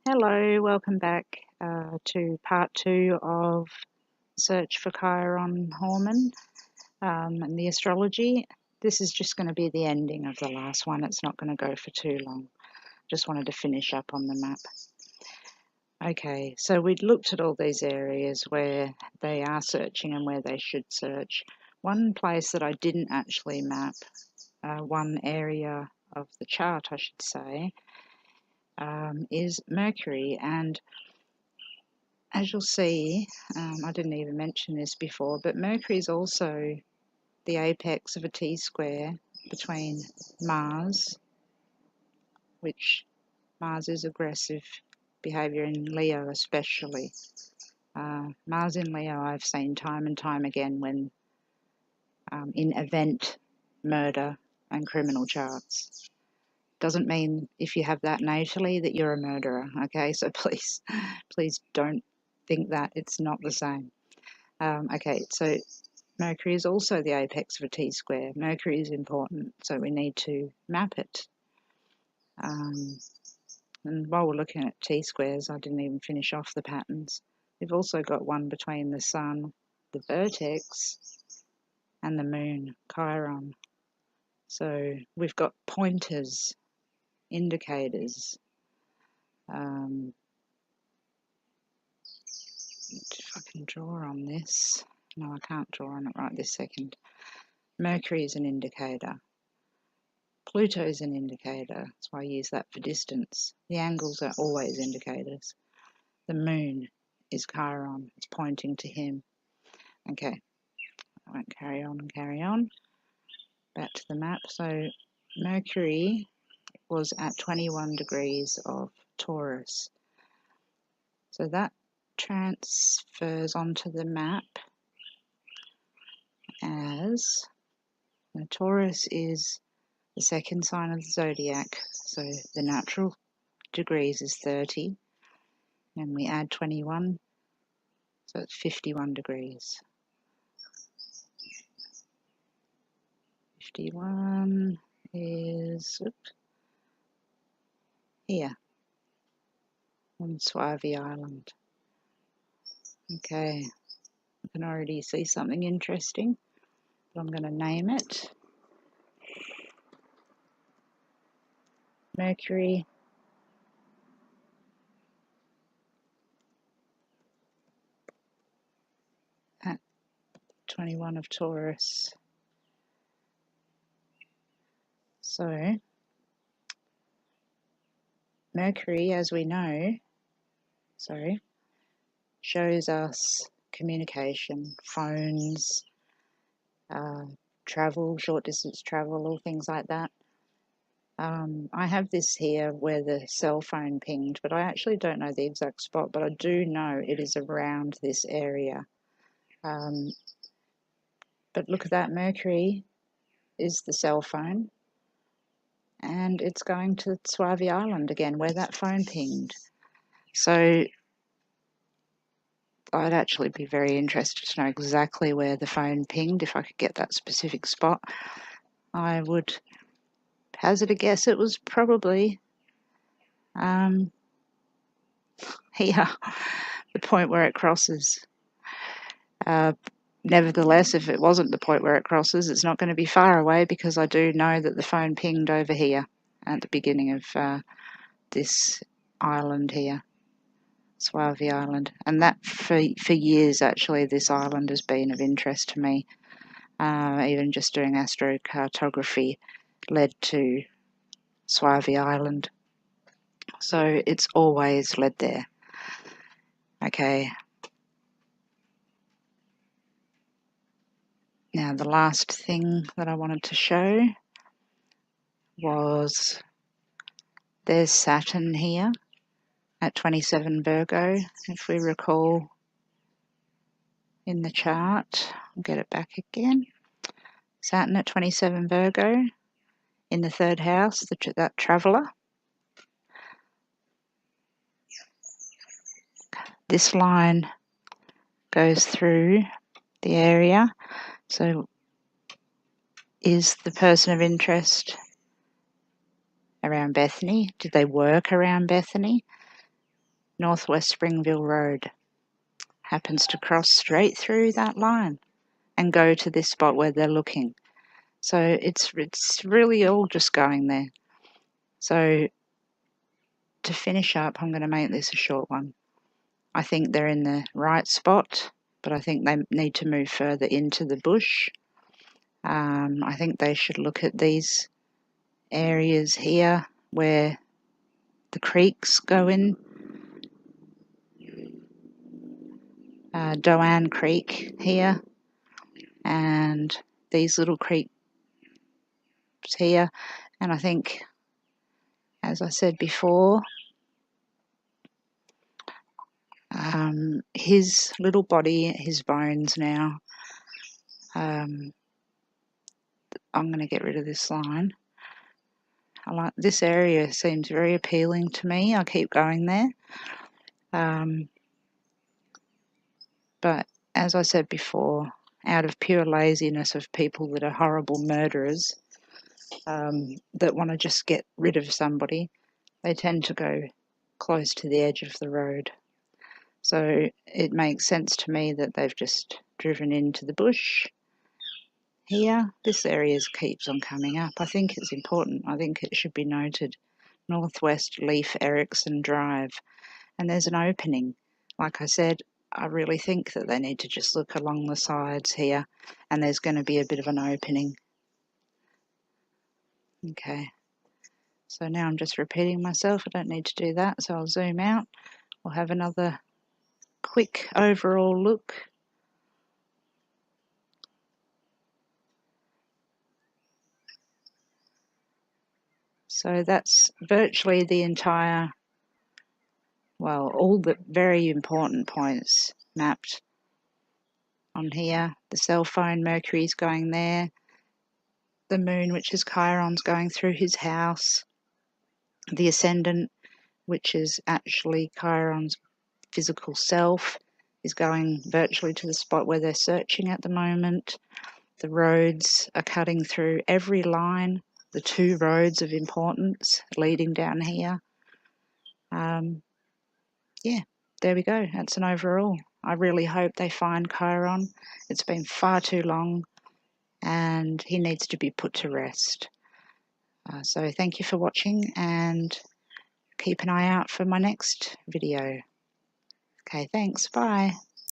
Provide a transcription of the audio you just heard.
Hello, welcome back to part 2 of Search for Kyron Horman and the astrology. This is just going to be the ending of the last one. It's not going to go for too long. Just wanted to finish up on the map. Okay, so we'd looked at all these areas where they are searching and where they should search. One place that I didn't actually map, one area of the chart I should say, is Mercury, and as you'll see, I didn't even mention this before, but Mercury is also the apex of a T-square between Mars, which Mars is aggressive behaviour in Leo especially. Mars in Leo I've seen time and time again when in event, murder and criminal charts. Doesn't mean if you have that natally that you're a murderer, okay? So please don't think that. It's not the same. Okay, so Mercury is also the apex of a T-square. Mercury is important, so we need to map it. And while we're looking at T-squares, I didn't even finish off the patterns. We've also got one between the Sun, the vertex, and the Moon, Chiron. So we've got pointers, indicators. If I can draw on this. No, I can't draw on it right this second. Mercury is an indicator. Pluto is an indicator. That's why I use that for distance. The angles are always indicators. The moon is Chiron. It's pointing to him. Okay, I won't carry on and carry on. Back to the map. So Mercury was at 21 degrees of Taurus. So that transfers onto the map as Taurus is the second sign of the zodiac, so the natural degrees is 30, and we add 21, so it's 51 degrees. 51 is here on Suavi Island. Okay, I can already see something interesting, but I'm going to name it Mercury at 21 of Taurus. So Mercury, as we know, shows us communication, phones, travel, short distance travel, all things like that. I have this here where the cell phone pinged, but I actually don't know the exact spot, but I do know it is around this area. But look at that, Mercury is the cell phone, and it's going to Suavi Island again, where that phone pinged. So I'd actually be very interested to know exactly where the phone pinged. If I could get that specific spot, I would hazard a guess it was probably here, the point where it crosses. Nevertheless, if it wasn't the point where it crosses, it's not going to be far away, because I do know that the phone pinged over here at the beginning of this island here, Suavi Island. And that for years, actually, this island has been of interest to me. Even just doing astrocartography led to Suavi Island. So it's always led there. Okay. Now the last thing that I wanted to show was there's Saturn here at 27 Virgo, if we recall in the chart. I'll get it back again. Saturn at 27 Virgo in the third house, that traveller. This line goes through the area. So is the person of interest around Bethany? Did they work around Bethany? Northwest Springville Road. Happens to cross straight through that line and go to this spot where they're looking. So it's really all just going there. So to finish up, I'm going to make this a short one. I think they're in the right spot, but I think they need to move further into the bush. I think they should look at these areas here where the creeks go in. Doane Creek here, and these little creeks here. And I think, as I said before, his little body, his bones now. I'm going to get rid of this line. I like this area, seems very appealing to me. I keep going there. But as I said before, out of pure laziness of people that are horrible murderers, that want to just get rid of somebody, they tend to go close to the edge of the road. So it makes sense to me that they've just driven into the bush here. This area keeps on coming up. I think it's important. I think it should be noted. Northwest Leif Erikson Drive. And there's an opening. Like I said, I really think that they need to just look along the sides here, and there's going to be a bit of an opening. Okay. So now I'm just repeating myself. I don't need to do that, so I'll zoom out. We'll have another quick overall look. So that's virtually the entire, well, all the very important points mapped on here. The cell phone, Mercury's going there. The moon, which is Chiron's, going through his house. The ascendant, which is actually Chiron's physical self, is going virtually to the spot where they're searching at the moment. The roads are cutting through every line, the 2 roads of importance leading down here. Yeah, there we go. That's an overall. I really hope they find Chiron. It's been far too long and he needs to be put to rest. So thank you for watching, and keep an eye out for my next video. Okay, thanks. Bye.